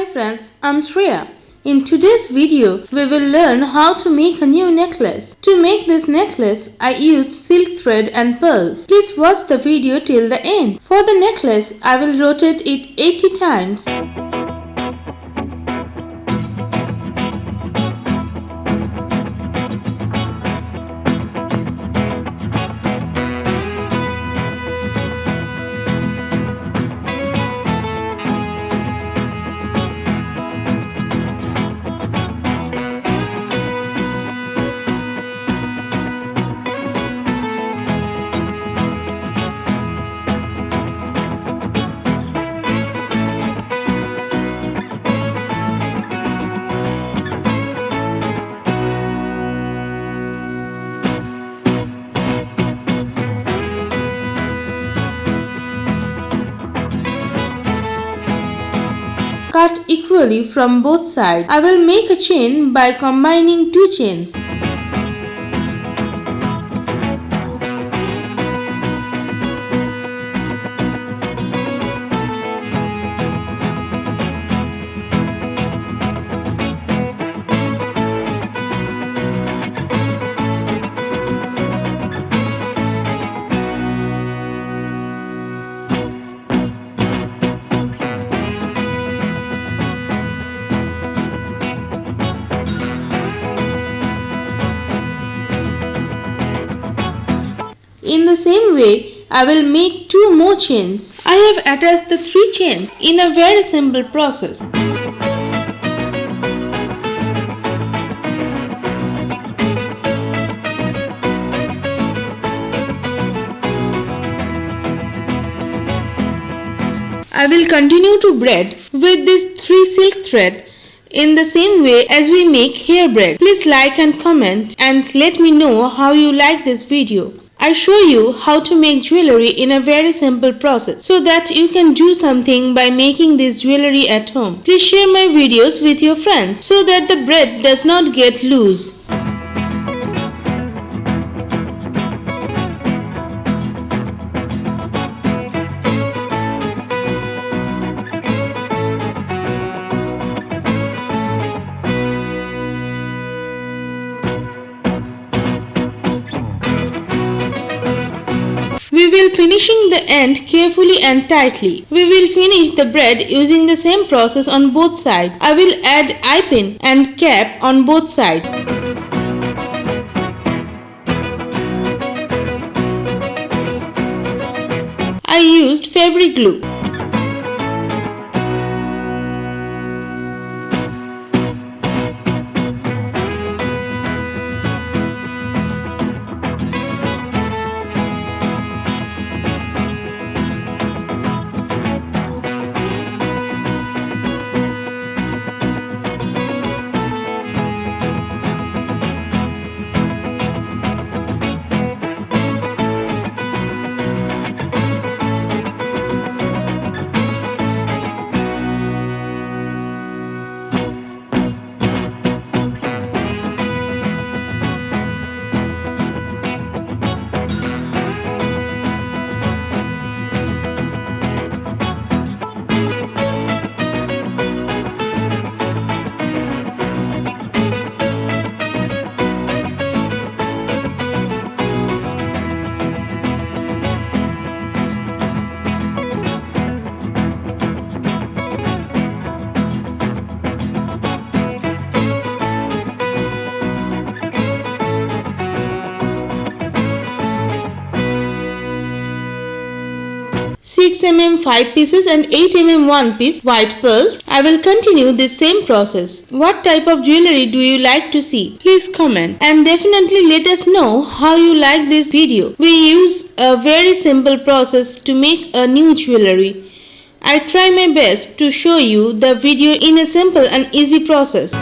Hi friends, I'm Shreya. In today's video, we will learn how to make a new necklace. To make this necklace, I used silk thread and pearls. Please watch the video till the end. For the necklace, I will rotate it 80 times. Cut equally from both sides. I will make a chain by combining two chains. In the same way, I will make two more chains. I have attached the three chains in a very simple process. I will continue to braid with this 3 silk thread in the same way as we make hair braid. Please like and comment and let me know how you like this video. I show you how to make jewelry in a very simple process so that you can do something by making this jewelry at home. Please share my videos with your friends so that the braid does not get loose. We will finishing the end carefully and tightly. We will finish the braid using the same process on both sides. I will add eye pin and cap on both sides. I used fabric glue. Mm 5 pieces and 8 mm 1 piece white pearls. I will continue this same process. What type of jewelry do you like to see? Please comment and definitely let us know how you like this video. We use a very simple process to make a new jewelry. I try my best to show you the video in a simple and easy process.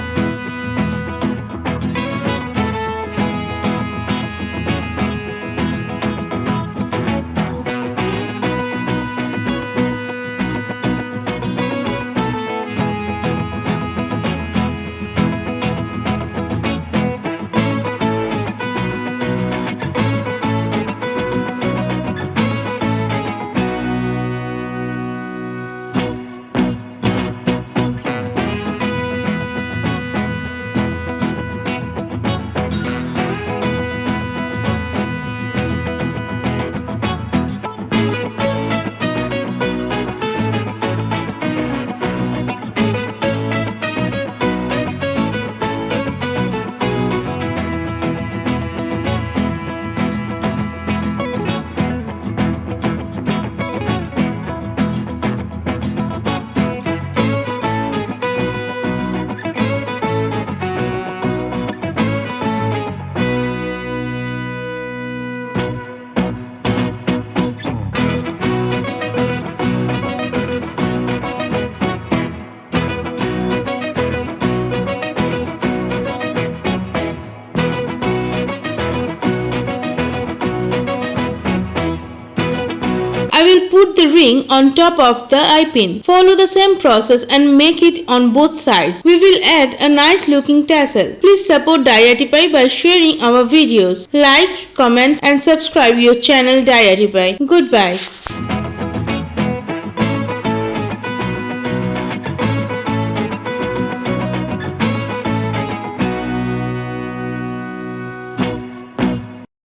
wing on top of the eye pin. Follow the same process and make it on both sides. We will add a nice looking tassel. Please support DiyArtiePie by sharing our videos. Like, comment and subscribe your channel DiyArtiePie. Goodbye.